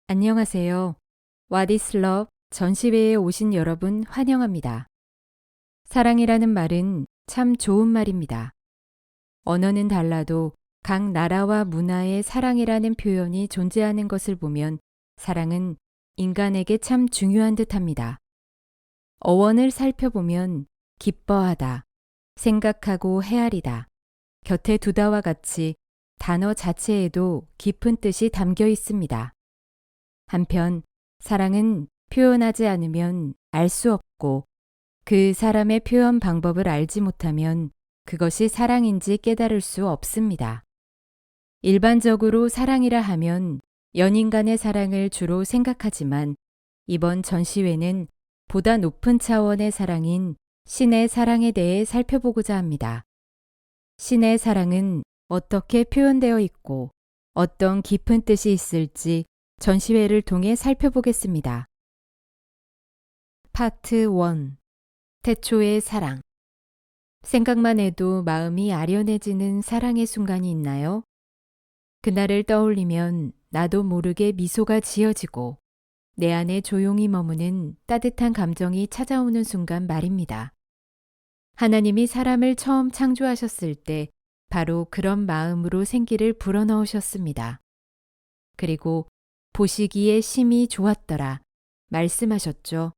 안녕하세요. What is Love 전시회에 오신 여러분 환영합니다. 사랑이라는 말은 참 좋은 말입니다. 언어는 달라도 각 나라와 문화에 사랑이라는 표현이 존재하는 것을 보면 사랑은 인간에게 참 중요한 듯합니다. 어원을 살펴보면 기뻐하다, 생각하고 헤아리다, 곁에 두다와 같이 단어 자체에도 깊은 뜻이 담겨 있습니다. 한편 사랑은 표현하지 않으면 알 수 없고 그 사람의 표현 방법을 알지 못하면 그것이 사랑인지 깨달을 수 없습니다. 일반적으로 사랑이라 하면 연인 간의 사랑을 주로 생각하지만 이번 전시회는 보다 높은 차원의 사랑인 신의 사랑에 대해 살펴보고자 합니다. 신의 사랑은 어떻게 표현되어 있고 어떤 깊은 뜻이 있을지 전시회를 통해 살펴보겠습니다. 파트 1. 태초의 사랑. 생각만 해도 마음이 아련해지는 사랑의 순간이 있나요? 그날을 떠올리면 나도 모르게 미소가 지어지고 내 안에 조용히 머무는 따뜻한 감정이 찾아오는 순간 말입니다. 하나님이 사람을 처음 창조하셨을 때 바로 그런 마음으로 생기를 불어넣으셨습니다. 그리고 보시기에 심히 좋았더라 말씀하셨죠.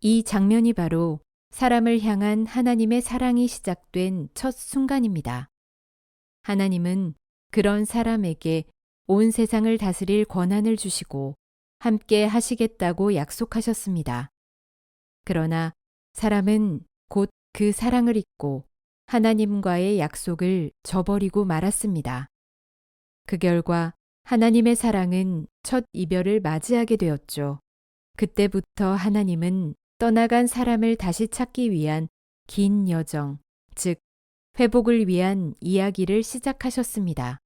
이 장면이 바로 사람을 향한 하나님의 사랑이 시작된 첫 순간입니다. 하나님은 그런 사람에게 온 세상을 다스릴 권한을 주시고 함께 하시겠다고 약속하셨습니다. 그러나 사람은 곧 그 사랑을 잊고 하나님과의 약속을 저버리고 말았습니다. 그 결과 하나님의 사랑은 첫 이별을 맞이하게 되었죠. 그때부터 하나님은 떠나간 사람을 다시 찾기 위한 긴 여정, 즉 회복을 위한 이야기를 시작하셨습니다.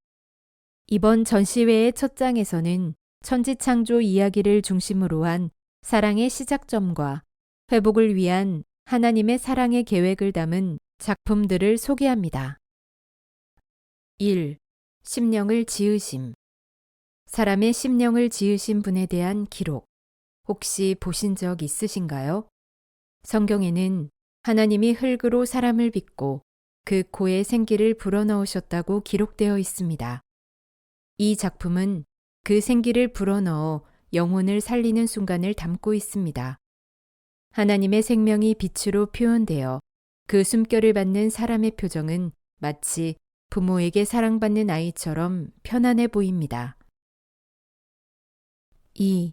이번 전시회의 첫 장에서는 천지창조 이야기를 중심으로 한 사랑의 시작점과 회복을 위한 하나님의 사랑의 계획을 담은 작품들을 소개합니다. 1. 심령을 지으심. 사람의 심령을 지으신 분에 대한 기록. 혹시 보신 적 있으신가요? 성경에는 하나님이 흙으로 사람을 빚고 그 코에 생기를 불어넣으셨다고 기록되어 있습니다. 이 작품은 그 생기를 불어넣어 영혼을 살리는 순간을 담고 있습니다. 하나님의 생명이 빛으로 표현되어 그 숨결을 받는 사람의 표정은 마치 부모에게 사랑받는 아이처럼 편안해 보입니다. 2.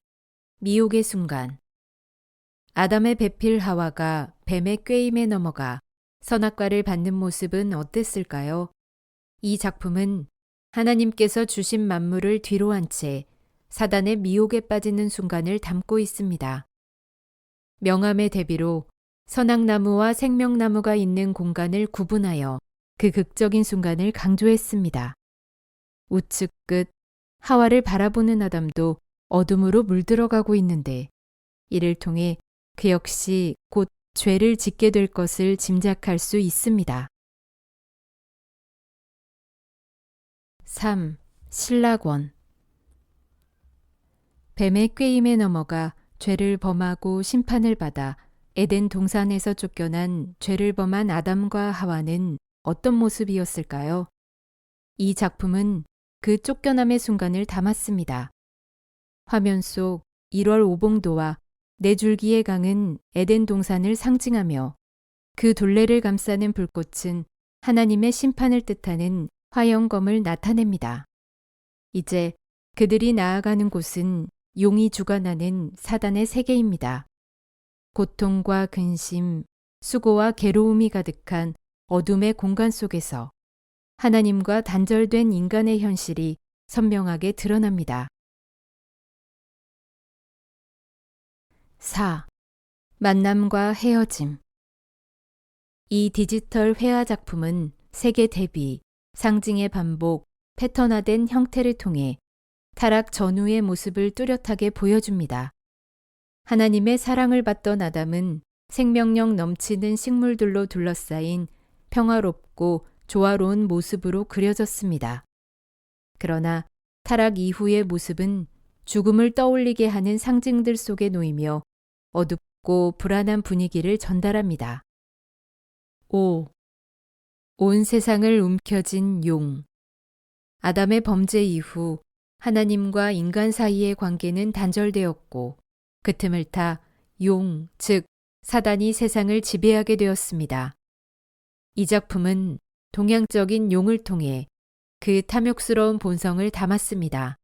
미혹의 순간. 아담의 배필 하와가 뱀의 꾀임에 넘어가 선악과를 받는 모습은 어땠을까요? 이 작품은 하나님께서 주신 만물을 뒤로 한 채 사단의 미혹에 빠지는 순간을 담고 있습니다. 명암의 대비로 선악나무와 생명나무가 있는 공간을 구분하여 그 극적인 순간을 강조했습니다. 우측 끝 하와를 바라보는 아담도 어둠으로 물들어가고 있는데 이를 통해 그 역시 곧 죄를 짓게 될 것을 짐작할 수 있습니다. 3. 신락원. 뱀의 꾀임에 넘어가 죄를 범하고 심판을 받아 에덴 동산에서 쫓겨난 죄를 범한 아담과 하와는 어떤 모습이었을까요? 이 작품은 그 쫓겨남의 순간을 담았습니다. 화면 속 1월 오봉도와 네 줄기의 강은 에덴 동산을 상징하며 그 둘레를 감싸는 불꽃은 하나님의 심판을 뜻하는 화영검을 나타냅니다. 이제 그들이 나아가는 곳은 용이 주관하는 사단의 세계입니다. 고통과 근심, 수고와 괴로움이 가득한 어둠의 공간 속에서 하나님과 단절된 인간의 현실이 선명하게 드러납니다. 4. 만남과 헤어짐. 이 디지털 회화 작품은 세계 대비, 상징의 반복, 패턴화된 형태를 통해 타락 전후의 모습을 뚜렷하게 보여줍니다. 하나님의 사랑을 받던 아담은 생명력 넘치는 식물들로 둘러싸인 평화롭고 조화로운 모습으로 그려졌습니다. 그러나 타락 이후의 모습은 죽음을 떠올리게 하는 상징들 속에 놓이며 어둡고 불안한 분위기를 전달합니다. 5. 온 세상을 움켜쥔 용. 아담의 범죄 이후 하나님과 인간 사이의 관계는 단절되었고 그 틈을 타 용, 즉 사단이 세상을 지배하게 되었습니다. 이 작품은 동양적인 용을 통해 그 탐욕스러운 본성을 담았습니다.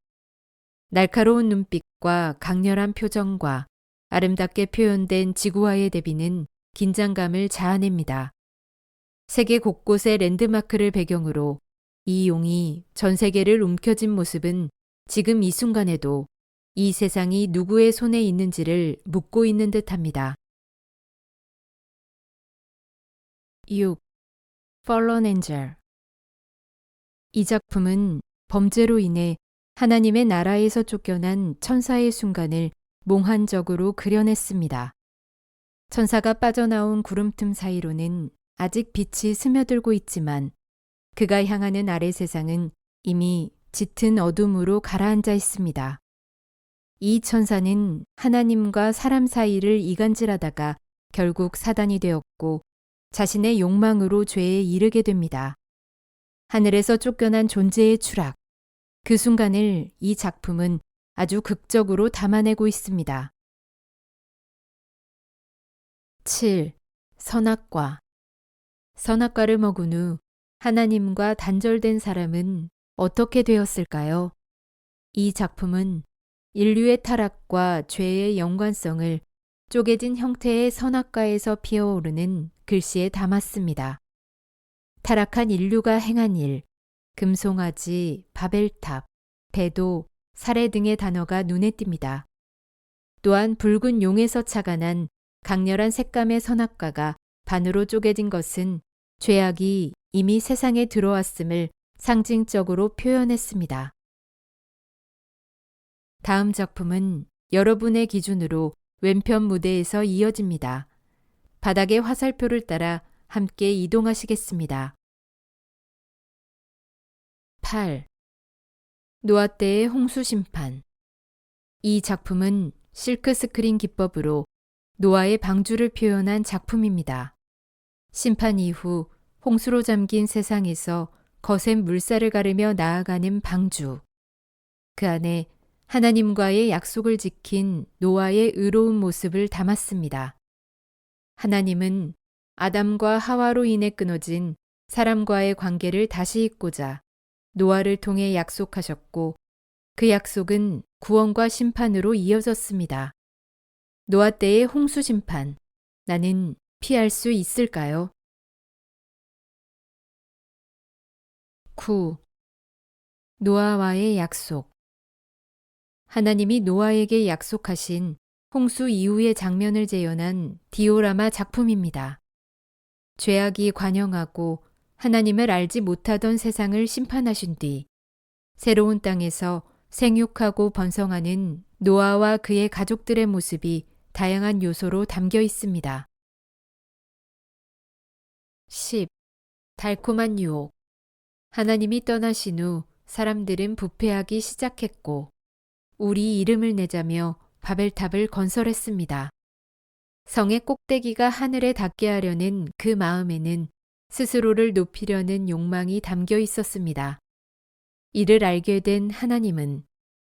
날카로운 눈빛과 강렬한 표정과 아름답게 표현된 지구와의 대비는 긴장감을 자아냅니다. 세계 곳곳의 랜드마크를 배경으로 이 용이 전 세계를 움켜쥔 모습은 지금 이 순간에도 이 세상이 누구의 손에 있는지를 묻고 있는 듯합니다. 6. Fallen Angel. 이 작품은 범죄로 인해 하나님의 나라에서 쫓겨난 천사의 순간을 몽환적으로 그려냈습니다. 천사가 빠져나온 구름틈 사이로는 아직 빛이 스며들고 있지만 그가 향하는 아래 세상은 이미 짙은 어둠으로 가라앉아 있습니다. 이 천사는 하나님과 사람 사이를 이간질하다가 결국 사단이 되었고 자신의 욕망으로 죄에 이르게 됩니다. 하늘에서 쫓겨난 존재의 추락. 그 순간을 이 작품은 아주 극적으로 담아내고 있습니다. 7. 선악과. 선악과를 먹은 후 하나님과 단절된 사람은 어떻게 되었을까요? 이 작품은 인류의 타락과 죄의 연관성을 쪼개진 형태의 선악과에서 피어오르는 글씨에 담았습니다. 타락한 인류가 행한 일, 금송아지, 바벨탑, 배도, 살해 등의 단어가 눈에 띕니다. 또한 붉은 용에서 착안한 강렬한 색감의 선악과가 반으로 쪼개진 것은 죄악이 이미 세상에 들어왔음을 상징적으로 표현했습니다. 다음 작품은 여러분의 기준으로 왼편 무대에서 이어집니다. 바닥의 화살표를 따라 함께 이동하시겠습니다. 8. 노아 때의 홍수 심판. 이 작품은 실크스크린 기법으로 노아의 방주를 표현한 작품입니다. 심판 이후 홍수로 잠긴 세상에서 거센 물살을 가르며 나아가는 방주. 그 안에 하나님과의 약속을 지킨 노아의 의로운 모습을 담았습니다. 하나님은 아담과 하와로 인해 끊어진 사람과의 관계를 다시 잇고자 노아를 통해 약속하셨고 그 약속은 구원과 심판으로 이어졌습니다. 노아 때의 홍수 심판, 나는 피할 수 있을까요? 9. 노아와의 약속. 하나님이 노아에게 약속하신 홍수 이후의 장면을 재현한 디오라마 작품입니다. 죄악이 관영하고 하나님을 알지 못하던 세상을 심판하신 뒤 새로운 땅에서 생육하고 번성하는 노아와 그의 가족들의 모습이 다양한 요소로 담겨 있습니다. 10. 달콤한 유혹. 하나님이 떠나신 후 사람들은 부패하기 시작했고 우리 이름을 내자며 바벨탑을 건설했습니다. 성의 꼭대기가 하늘에 닿게 하려는 그 마음에는 스스로를 높이려는 욕망이 담겨 있었습니다. 이를 알게 된 하나님은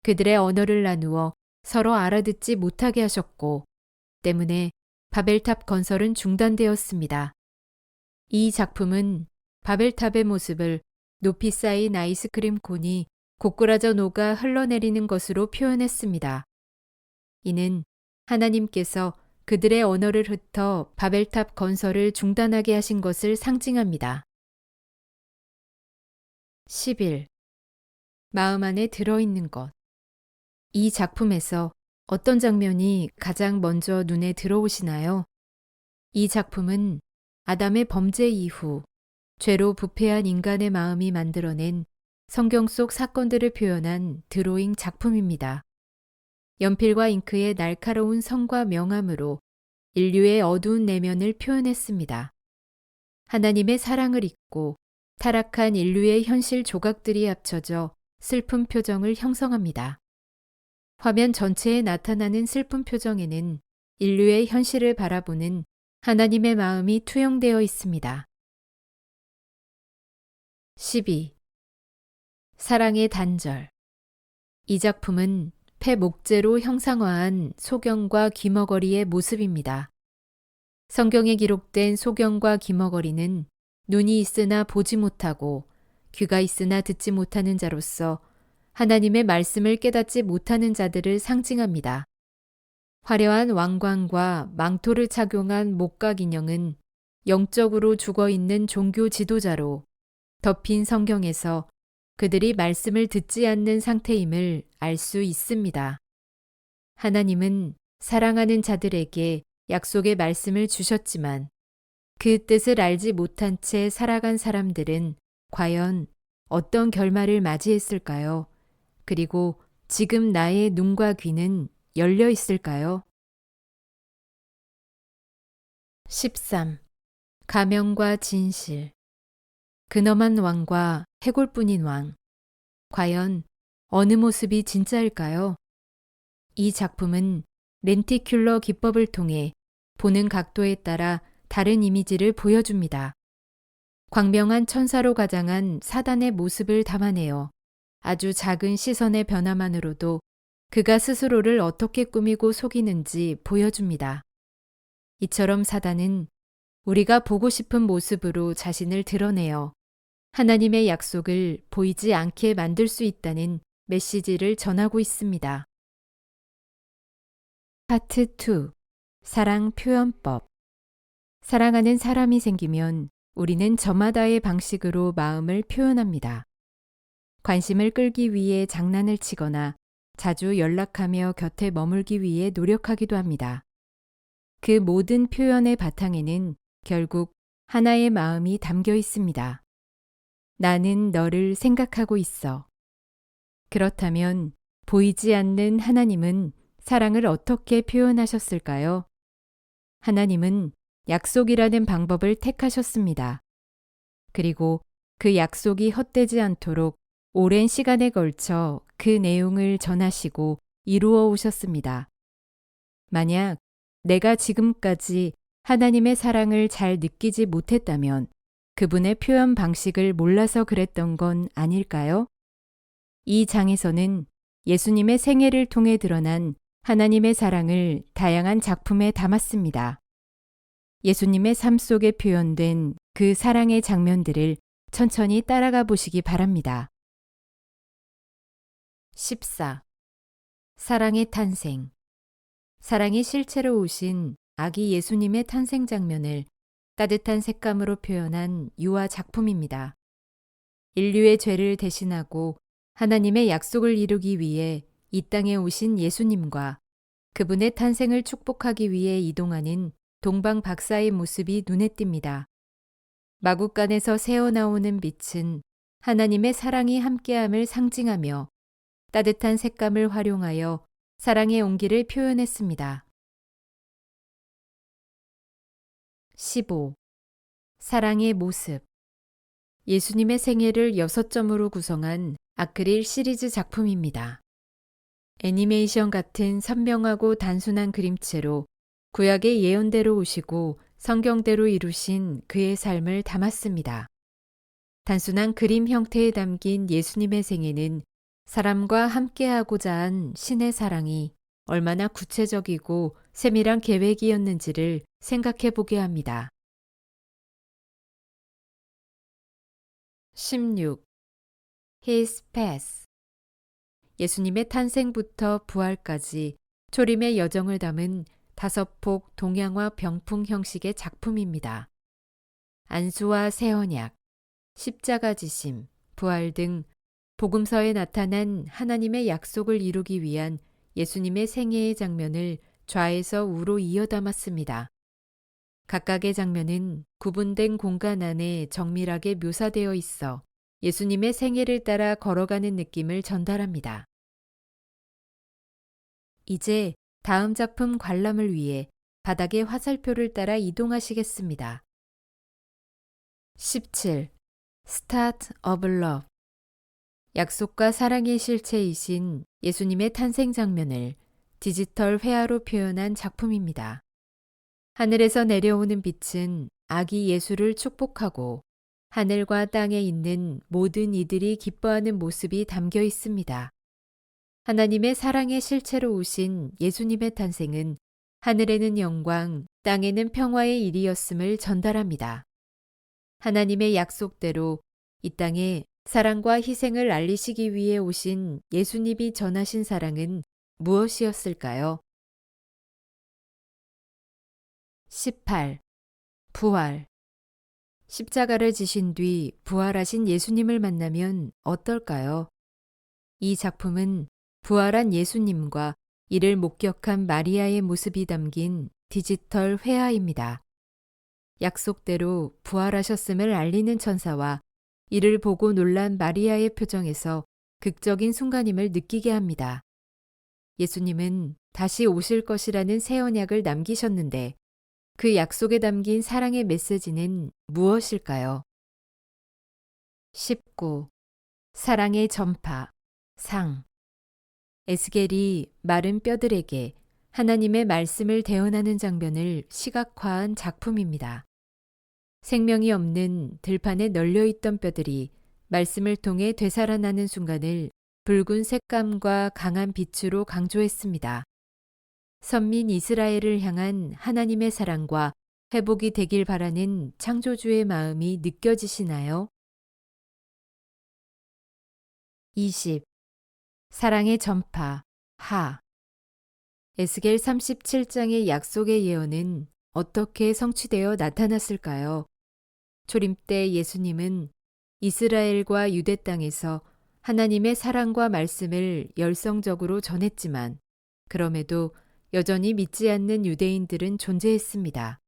그들의 언어를 나누어 서로 알아듣지 못하게 하셨고 때문에 바벨탑 건설은 중단되었습니다. 이 작품은 바벨탑의 모습을 높이 쌓인 아이스크림 콘이 고꾸라져 녹아 흘러내리는 것으로 표현했습니다. 이는 하나님께서 그들의 언어를 흩어 바벨탑 건설을 중단하게 하신 것을 상징합니다. 11. 마음 안에 들어있는 것. 이 작품에서 어떤 장면이 가장 먼저 눈에 들어오시나요? 이 작품은 아담의 범죄 이후 죄로 부패한 인간의 마음이 만들어낸 성경 속 사건들을 표현한 드로잉 작품입니다. 연필과 잉크의 날카로운 성과 명암으로 인류의 어두운 내면을 표현했습니다. 하나님의 사랑을 잊고 타락한 인류의 현실 조각들이 합쳐져 슬픈 표정을 형성합니다. 화면 전체에 나타나는 슬픈 표정에는 인류의 현실을 바라보는 하나님의 마음이 투영되어 있습니다. 12. 사랑의 단절. 이 작품은 폐목재로 형상화한 소경과 귀머거리의 모습입니다. 성경에 기록된 소경과 귀머거리는 눈이 있으나 보지 못하고 귀가 있으나 듣지 못하는 자로서 하나님의 말씀을 깨닫지 못하는 자들을 상징합니다. 화려한 왕관과 망토를 착용한 목각 인형은 영적으로 죽어있는 종교 지도자로 덮인 성경에서 그들이 말씀을 듣지 않는 상태임을 알 수 있습니다. 하나님은 사랑하는 자들에게 약속의 말씀을 주셨지만 그 뜻을 알지 못한 채 살아간 사람들은 과연 어떤 결말을 맞이했을까요? 그리고 지금 나의 눈과 귀는 열려 있을까요? 13. 가명과 진실. 근엄한 왕과 해골뿐인 왕. 과연 어느 모습이 진짜일까요? 이 작품은 렌티큘러 기법을 통해 보는 각도에 따라 다른 이미지를 보여줍니다. 광명한 천사로 가장한 사단의 모습을 담아내어 아주 작은 시선의 변화만으로도 그가 스스로를 어떻게 꾸미고 속이는지 보여줍니다. 이처럼 사단은 우리가 보고 싶은 모습으로 자신을 드러내어 하나님의 약속을 보이지 않게 만들 수 있다는 메시지를 전하고 있습니다. 파트 2. 사랑 표현법. 사랑하는 사람이 생기면 우리는 저마다의 방식으로 마음을 표현합니다. 관심을 끌기 위해 장난을 치거나 자주 연락하며 곁에 머물기 위해 노력하기도 합니다. 그 모든 표현의 바탕에는 결국 하나의 마음이 담겨 있습니다. 나는 너를 생각하고 있어. 그렇다면 보이지 않는 하나님은 사랑을 어떻게 표현하셨을까요? 하나님은 약속이라는 방법을 택하셨습니다. 그리고 그 약속이 헛되지 않도록 오랜 시간에 걸쳐 그 내용을 전하시고 이루어 오셨습니다. 만약 내가 지금까지 하나님의 사랑을 잘 느끼지 못했다면 그분의 표현 방식을 몰라서 그랬던 건 아닐까요? 이 장에서는 예수님의 생애를 통해 드러난 하나님의 사랑을 다양한 작품에 담았습니다. 예수님의 삶 속에 표현된 그 사랑의 장면들을 천천히 따라가 보시기 바랍니다. 14. 사랑의 탄생. 사랑이 실체로 오신 아기 예수님의 탄생 장면을 따뜻한 색감으로 표현한 유아 작품입니다. 인류의 죄를 대신하고 하나님의 약속을 이루기 위해 이 땅에 오신 예수님과 그분의 탄생을 축복하기 위해 이동하는 동방 박사의 모습이 눈에 띕니다. 마구간에서 새어나오는 빛은 하나님의 사랑이 함께함을 상징하며 따뜻한 색감을 활용하여 사랑의 온기를 표현했습니다. 15. 사랑의 모습. 예수님의 생애를 6점으로 구성한 아크릴 시리즈 작품입니다. 애니메이션 같은 선명하고 단순한 그림체로 구약의 예언대로 오시고 성경대로 이루신 그의 삶을 담았습니다. 단순한 그림 형태에 담긴 예수님의 생애는 사람과 함께하고자 한 신의 사랑이 얼마나 구체적이고 세밀한 계획이었는지를 생각해 보게 합니다. 16. His Path. 예수님의 탄생부터 부활까지 초림의 여정을 담은 5폭 동양화 병풍 형식의 작품입니다. 안수와 새 언약, 십자가 지심, 부활 등 복음서에 나타난 하나님의 약속을 이루기 위한 예수님의 생애의 장면을 좌에서 우로 이어 담았습니다. 각각의 장면은 구분된 공간 안에 정밀하게 묘사되어 있어 예수님의 생애를 따라 걸어가는 느낌을 전달합니다. 이제 다음 작품 관람을 위해 바닥의 화살표를 따라 이동하시겠습니다. 17. Start of Love. 약속과 사랑의 실체이신 예수님의 탄생 장면을 디지털 회화로 표현한 작품입니다. 하늘에서 내려오는 빛은 아기 예수를 축복하고 하늘과 땅에 있는 모든 이들이 기뻐하는 모습이 담겨 있습니다. 하나님의 사랑의 실체로 오신 예수님의 탄생은 하늘에는 영광, 땅에는 평화의 일이었음을 전달합니다. 하나님의 약속대로 이 땅에 사랑과 희생을 알리시기 위해 오신 예수님이 전하신 사랑은 무엇이었을까요? 18. 부활. 십자가를 지신 뒤 부활하신 예수님을 만나면 어떨까요? 이 작품은 부활한 예수님과 이를 목격한 마리아의 모습이 담긴 디지털 회화입니다. 약속대로 부활하셨음을 알리는 천사와 이를 보고 놀란 마리아의 표정에서 극적인 순간임을 느끼게 합니다. 예수님은 다시 오실 것이라는 새 언약을 남기셨는데 그 약속에 담긴 사랑의 메시지는 무엇일까요? 19. 사랑의 전파, 상. 에스겔이 마른 뼈들에게 하나님의 말씀을 대언하는 장면을 시각화한 작품입니다. 생명이 없는 들판에 널려있던 뼈들이 말씀을 통해 되살아나는 순간을 붉은 색감과 강한 빛으로 강조했습니다. 선민 이스라엘을 향한 하나님의 사랑과 회복이 되길 바라는 창조주의 마음이 느껴지시나요? 20. 사랑의 전파, 하. 에스겔 37장의 약속의 예언은 어떻게 성취되어 나타났을까요? 초림 때 예수님은 이스라엘과 유대 땅에서 하나님의 사랑과 말씀을 열성적으로 전했지만 그럼에도 여전히 믿지 않는 유대인들은 존재했습니다.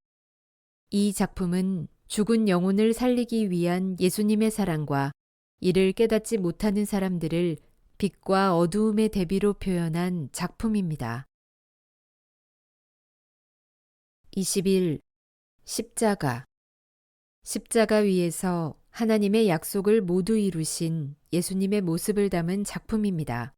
이 작품은 죽은 영혼을 살리기 위한 예수님의 사랑과 이를 깨닫지 못하는 사람들을 빛과 어두움의 대비로 표현한 작품입니다. 21. 십자가. 십자가 위에서 하나님의 약속을 모두 이루신 예수님의 모습을 담은 작품입니다.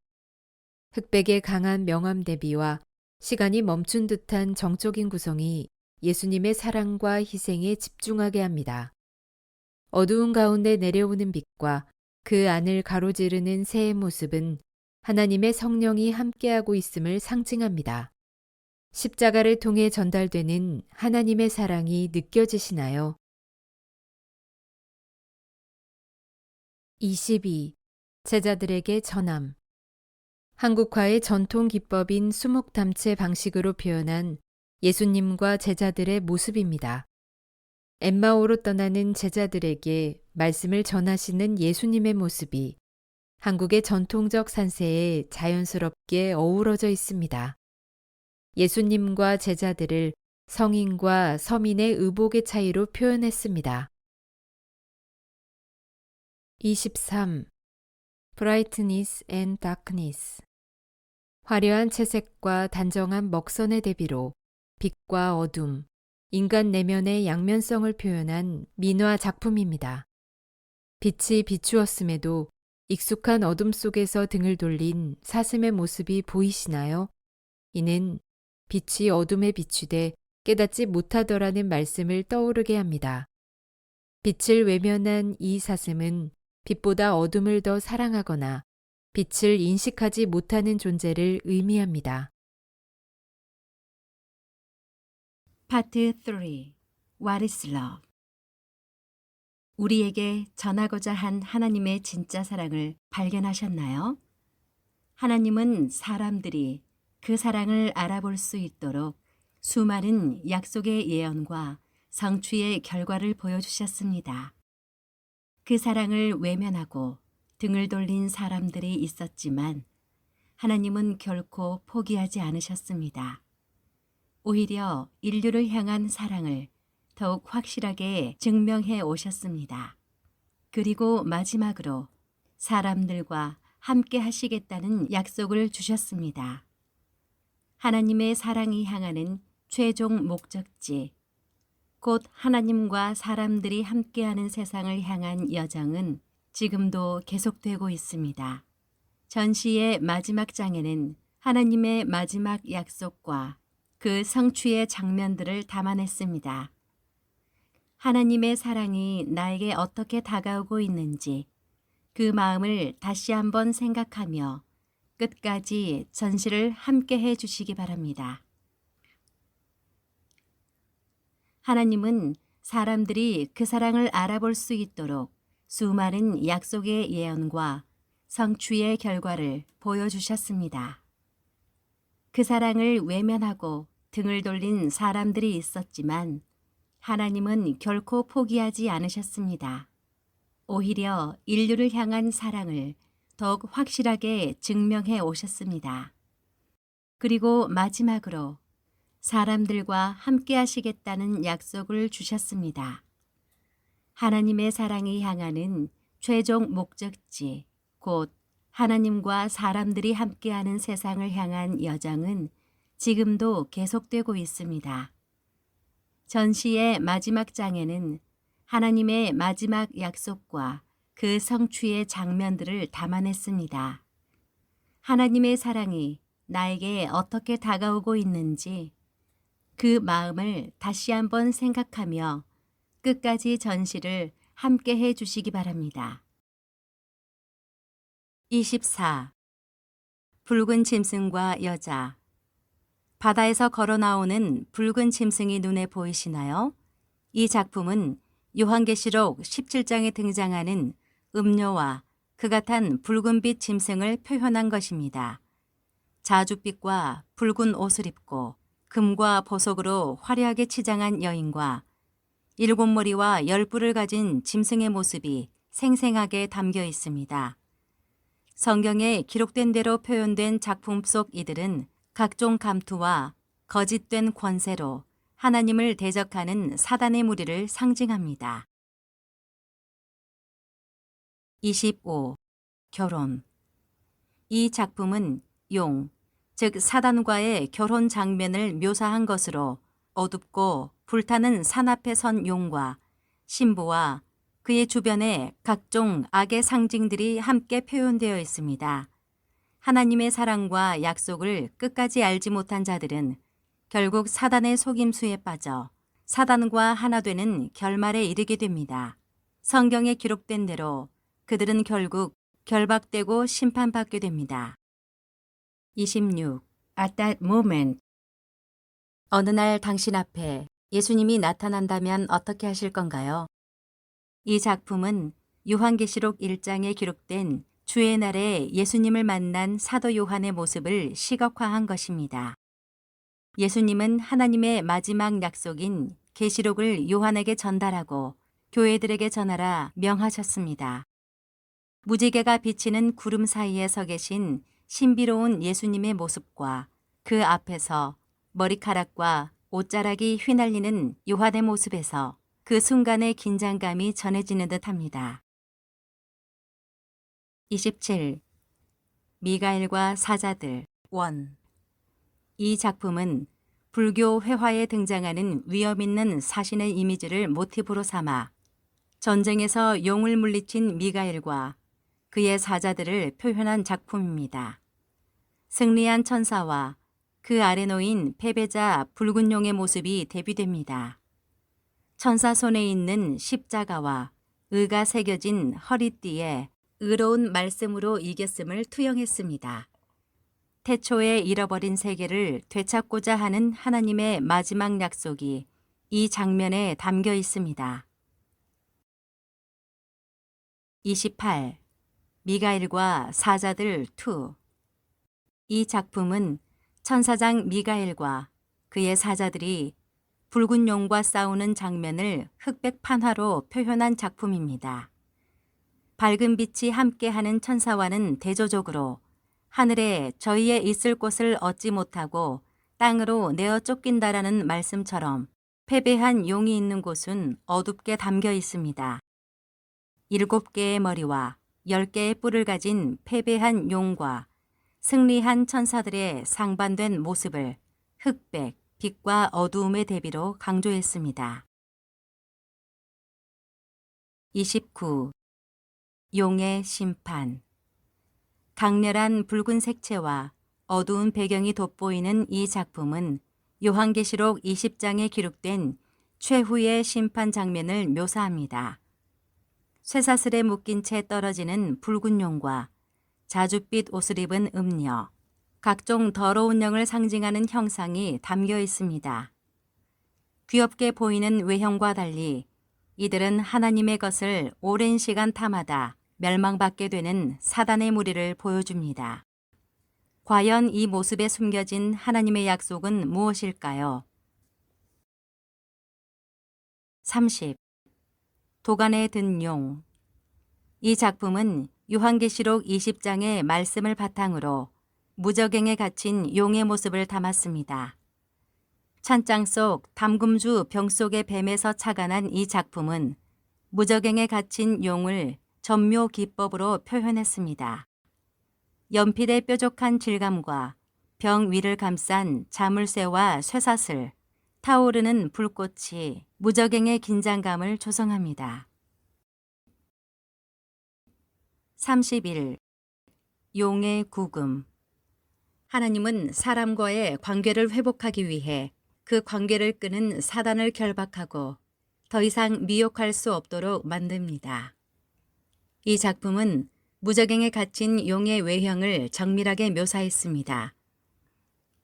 흑백의 강한 명암 대비와 시간이 멈춘 듯한 정적인 구성이 예수님의 사랑과 희생에 집중하게 합니다. 어두운 가운데 내려오는 빛과 그 안을 가로지르는 새의 모습은 하나님의 성령이 함께하고 있음을 상징합니다. 십자가를 통해 전달되는 하나님의 사랑이 느껴지시나요? 22. 제자들에게 전함. 한국화의 전통 기법인 수묵담체 방식으로 표현한 예수님과 제자들의 모습입니다. 엠마오로 떠나는 제자들에게 말씀을 전하시는 예수님의 모습이 한국의 전통적 산세에 자연스럽게 어우러져 있습니다. 예수님과 제자들을 성인과 서민의 의복의 차이로 표현했습니다. 23. Brightness and Darkness. 화려한 채색과 단정한 먹선의 대비로 빛과 어둠, 인간 내면의 양면성을 표현한 민화 작품입니다. 빛이 비추었음에도 익숙한 어둠 속에서 등을 돌린 사슴의 모습이 보이시나요? 이는 빛이 어둠에 비추되 깨닫지 못하더라는 말씀을 떠오르게 합니다. 빛을 외면한 이 사슴은 빛보다 어둠을 더 사랑하거나 빛을 인식하지 못하는 존재를 의미합니다. 파트 3. What is love? 우리에게 전하고자 한 하나님의 진짜 사랑을 발견하셨나요? 하나님은 사람들이 그 사랑을 알아볼 수 있도록 수많은 약속의 예언과 성취의 결과를 보여주셨습니다. 그 사랑을 외면하고 등을 돌린 사람들이 있었지만 하나님은 결코 포기하지 않으셨습니다. 오히려 인류를 향한 사랑을 더욱 확실하게 증명해 오셨습니다. 그리고 마지막으로 사람들과 함께 하시겠다는 약속을 주셨습니다. 하나님의 사랑이 향하는 최종 목적지, 곧 하나님과 사람들이 함께하는 세상을 향한 여정은 지금도 계속되고 있습니다. 전시의 마지막 장에는 하나님의 마지막 약속과 그 성취의 장면들을 담아냈습니다. 하나님의 사랑이 나에게 어떻게 다가오고 있는지 그 마음을 다시 한번 생각하며 끝까지 전시를 함께 해 주시기 바랍니다. 하나님은 사람들이 그 사랑을 알아볼 수 있도록 수많은 약속의 예언과 성취의 결과를 보여주셨습니다. 그 사랑을 외면하고 등을 돌린 사람들이 있었지만 하나님은 결코 포기하지 않으셨습니다. 오히려 인류를 향한 사랑을 더욱 확실하게 증명해 오셨습니다. 그리고 마지막으로 사람들과 함께 하시겠다는 약속을 주셨습니다. 하나님의 사랑이 향하는 최종 목적지, 곧 하나님과 사람들이 함께하는 세상을 향한 여정은 지금도 계속되고 있습니다. 전시의 마지막 장에는 하나님의 마지막 약속과 그 성취의 장면들을 담아냈습니다. 하나님의 사랑이 나에게 어떻게 다가오고 있는지 그 마음을 다시 한번 생각하며 끝까지 전시를 함께 해 주시기 바랍니다. 24. 붉은 짐승과 여자. 바다에서 걸어 나오는 붉은 짐승이 눈에 보이시나요? 이 작품은 요한계시록 17장에 등장하는 음료와 그가 탄 붉은빛 짐승을 표현한 것입니다. 자줏빛과 붉은 옷을 입고 금과 보석으로 화려하게 치장한 여인과 7머리와 10뿔을 가진 짐승의 모습이 생생하게 담겨 있습니다. 성경에 기록된 대로 표현된 작품 속 이들은 각종 감투와 거짓된 권세로 하나님을 대적하는 사단의 무리를 상징합니다. 25. 결혼. 이 작품은 용, 즉 사단과의 결혼 장면을 묘사한 것으로 어둡고 불타는 산 앞에 선 용과 신부와 그의 주변에 각종 악의 상징들이 함께 표현되어 있습니다. 하나님의 사랑과 약속을 끝까지 알지 못한 자들은 결국 사단의 속임수에 빠져 사단과 하나 되는 결말에 이르게 됩니다. 성경에 기록된 대로 그들은 결국 결박되고 심판받게 됩니다. 26. At that moment. 어느 날 당신 앞에 예수님이 나타난다면 어떻게 하실 건가요? 이 작품은 요한계시록 1장에 기록된 주의 날에 예수님을 만난 사도 요한의 모습을 시각화한 것입니다. 예수님은 하나님의 마지막 약속인 계시록을 요한에게 전달하고 교회들에게 전하라 명하셨습니다. 무지개가 비치는 구름 사이에 서 계신 신비로운 예수님의 모습과 그 앞에서 머리카락과 옷자락이 휘날리는 요한의 모습에서 그 순간의 긴장감이 전해지는 듯합니다. 27. 미가엘과 사자들 1. 이 작품은 불교 회화에 등장하는 위험 있는 사신의 이미지를 모티브로 삼아 전쟁에서 용을 물리친 미가엘과 그의 사자들을 표현한 작품입니다. 승리한 천사와 그 아래 놓인 패배자 붉은 용의 모습이 대비됩니다. 천사 손에 있는 십자가와 의가 새겨진 허리띠에 의로운 말씀으로 이겼음을 투영했습니다. 태초에 잃어버린 세계를 되찾고자 하는 하나님의 마지막 약속이 이 장면에 담겨 있습니다. 28. 미가엘과 사자들 2. 이 작품은 천사장 미가엘과 그의 사자들이 붉은 용과 싸우는 장면을 흑백 판화로 표현한 작품입니다. 밝은 빛이 함께하는 천사와는 대조적으로 하늘에 저희의 있을 곳을 얻지 못하고 땅으로 내어 쫓긴다라는 말씀처럼 패배한 용이 있는 곳은 어둡게 담겨 있습니다. 7개의 머리와 10개의 뿔을 가진 패배한 용과 승리한 천사들의 상반된 모습을 흑백, 빛과 어두움의 대비로 강조했습니다. 29. 용의 심판. 강렬한 붉은 색채와 어두운 배경이 돋보이는 이 작품은 요한계시록 20장에 기록된 최후의 심판 장면을 묘사합니다. 쇠사슬에 묶인 채 떨어지는 붉은 용과 자줏빛 옷을 입은 음녀, 각종 더러운 영을 상징하는 형상이 담겨 있습니다. 귀엽게 보이는 외형과 달리 이들은 하나님의 것을 오랜 시간 탐하다 멸망받게 되는 사단의 무리를 보여줍니다. 과연 이 모습에 숨겨진 하나님의 약속은 무엇일까요? 30. 도간에 든 용. 이 작품은 요한계시록 20장의 말씀을 바탕으로 무저갱에 갇힌 용의 모습을 담았습니다. 찬장 속 담금주 병 속의 뱀에서 착안한 이 작품은 무저갱에 갇힌 용을 전묘 기법으로 표현했습니다. 연필의 뾰족한 질감과 병 위를 감싼 자물쇠와 쇠사슬, 타오르는 불꽃이 무저갱의 긴장감을 조성합니다. 31. 용의 구금. 하나님은 사람과의 관계를 회복하기 위해 그 관계를 끄는 사단을 결박하고 더 이상 미혹할 수 없도록 만듭니다. 이 작품은 무저갱에 갇힌 용의 외형을 정밀하게 묘사했습니다.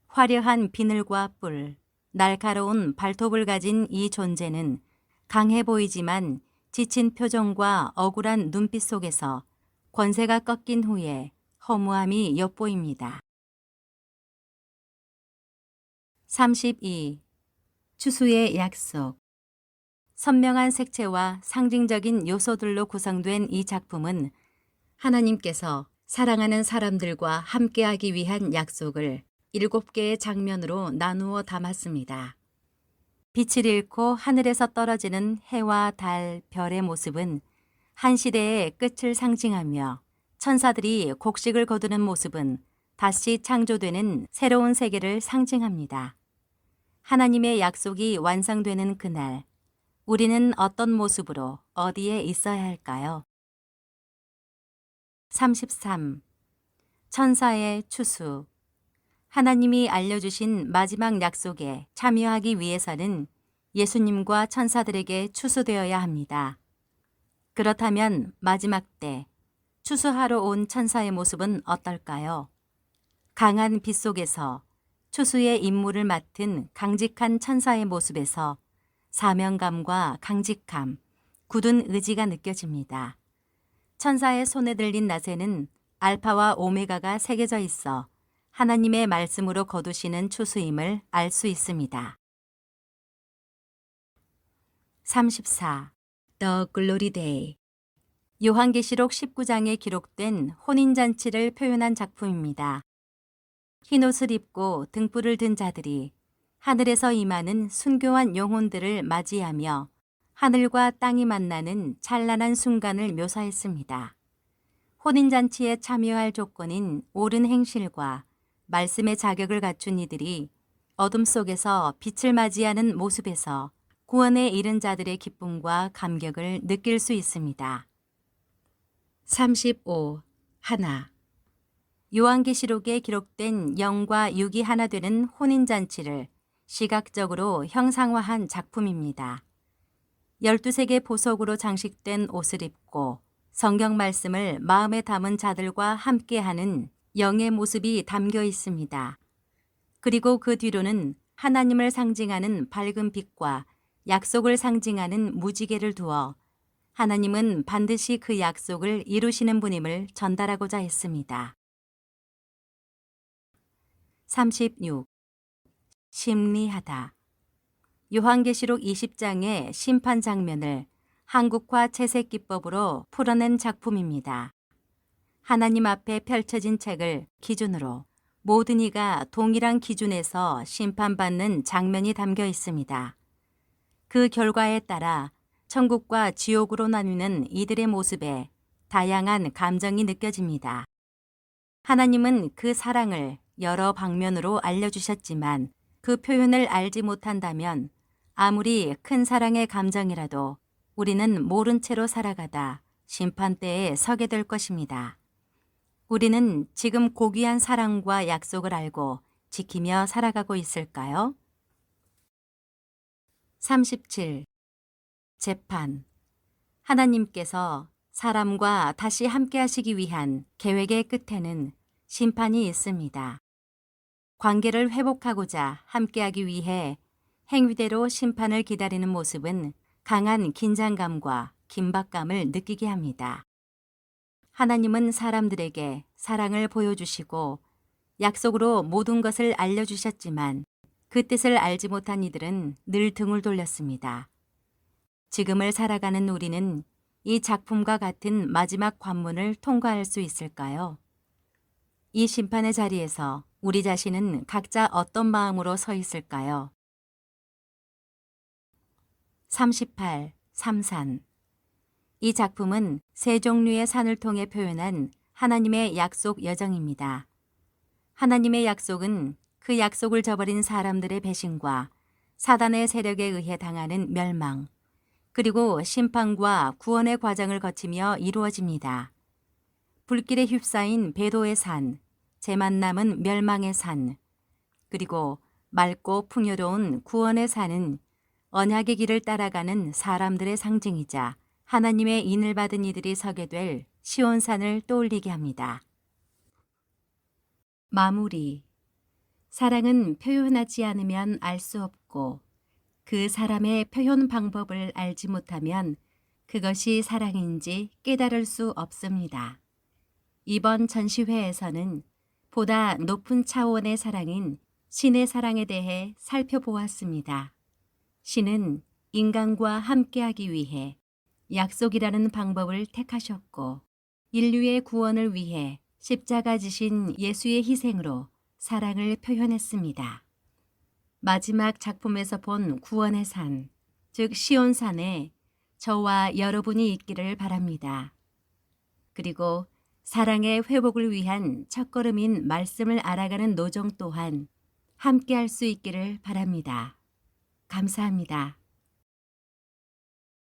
화려한 비늘과 뿔, 날카로운 발톱을 가진 이 존재는 강해 보이지만 지친 표정과 억울한 눈빛 속에서 권세가 꺾인 후에 허무함이 엿보입니다. 32. 추수의 약속. 선명한 색채와 상징적인 요소들로 구성된 이 작품은 하나님께서 사랑하는 사람들과 함께하기 위한 약속을 7개의 장면으로 나누어 담았습니다. 빛을 잃고 하늘에서 떨어지는 해와 달, 별의 모습은 한 시대의 끝을 상징하며 천사들이 곡식을 거두는 모습은 다시 창조되는 새로운 세계를 상징합니다. 하나님의 약속이 완성되는 그날, 우리는 어떤 모습으로 어디에 있어야 할까요? 33. 천사의 추수. 하나님이 알려주신 마지막 약속에 참여하기 위해서는 예수님과 천사들에게 추수되어야 합니다. 그렇다면 마지막 때 추수하러 온 천사의 모습은 어떨까요? 강한 빛 속에서 추수의 임무를 맡은 강직한 천사의 모습에서 사명감과 강직함, 굳은 의지가 느껴집니다. 천사의 손에 들린 낫에는 알파와 오메가가 새겨져 있어 하나님의 말씀으로 거두시는 추수임을 알 수 있습니다. 34. The Glory Day. 요한계시록 19장에 기록된 혼인잔치를 표현한 작품입니다. 흰옷을 입고 등불을 든 자들이 하늘에서 임하는 순교한 영혼들을 맞이하며 하늘과 땅이 만나는 찬란한 순간을 묘사했습니다. 혼인잔치에 참여할 조건인 옳은 행실과 말씀의 자격을 갖춘 이들이 어둠 속에서 빛을 맞이하는 모습에서 구원에 이른 자들의 기쁨과 감격을 느낄 수 있습니다. 35. 하나. 요한계시록에 기록된 영과 육이 하나 되는 혼인잔치를 시각적으로 형상화한 작품입니다. 12색의 보석으로 장식된 옷을 입고 성경 말씀을 마음에 담은 자들과 함께하는 영의 모습이 담겨 있습니다. 그리고 그 뒤로는 하나님을 상징하는 밝은 빛과 약속을 상징하는 무지개를 두어 하나님은 반드시 그 약속을 이루시는 분임을 전달하고자 했습니다. 36. 심리하다. 요한계시록 20장의 심판 장면을 한국화 채색 기법으로 풀어낸 작품입니다. 하나님 앞에 펼쳐진 책을 기준으로 모든 이가 동일한 기준에서 심판받는 장면이 담겨 있습니다. 그 결과에 따라 천국과 지옥으로 나뉘는 이들의 모습에 다양한 감정이 느껴집니다. 하나님은 그 사랑을 여러 방면으로 알려주셨지만 그 표현을 알지 못한다면 아무리 큰 사랑의 감정이라도 우리는 모른 채로 살아가다 심판대에 서게 될 것입니다. 우리는 지금 고귀한 사랑과 약속을 알고 지키며 살아가고 있을까요? 37. 재판. 하나님께서 사람과 다시 함께 하시기 위한 계획의 끝에는 심판이 있습니다. 관계를 회복하고자 함께하기 위해 행위대로 심판을 기다리는 모습은 강한 긴장감과 긴박감을 느끼게 합니다. 하나님은 사람들에게 사랑을 보여주시고 약속으로 모든 것을 알려주셨지만 그 뜻을 알지 못한 이들은 늘 등을 돌렸습니다. 지금을 살아가는 우리는 이 작품과 같은 마지막 관문을 통과할 수 있을까요? 이 심판의 자리에서 우리 자신은 각자 어떤 마음으로 서 있을까요? 38. 삼산. 이 작품은 세 종류의 산을 통해 표현한 하나님의 약속 여정입니다. 하나님의 약속은 그 약속을 저버린 사람들의 배신과 사단의 세력에 의해 당하는 멸망, 그리고 심판과 구원의 과정을 거치며 이루어집니다. 불길에 휩싸인 배도의 산, 재만남은 멸망의 산, 그리고 맑고 풍요로운 구원의 산은 언약의 길을 따라가는 사람들의 상징이자 하나님의 인을 받은 이들이 서게 될 시온산을 떠올리게 합니다. 마무리. 사랑은 표현하지 않으면 알 수 없고 그 사람의 표현 방법을 알지 못하면 그것이 사랑인지 깨달을 수 없습니다. 이번 전시회에서는 보다 높은 차원의 사랑인 신의 사랑에 대해 살펴보았습니다. 신은 인간과 함께하기 위해 약속이라는 방법을 택하셨고 인류의 구원을 위해 십자가 지신 예수의 희생으로 사랑을 표현했습니다. 마지막 작품에서 본 구원의 산, 즉 시온산에 저와 여러분이 있기를 바랍니다. 그리고 사랑의 회복을 위한 첫걸음인 말씀을 알아가는 노정 또한 함께할 수 있기를 바랍니다. 감사합니다.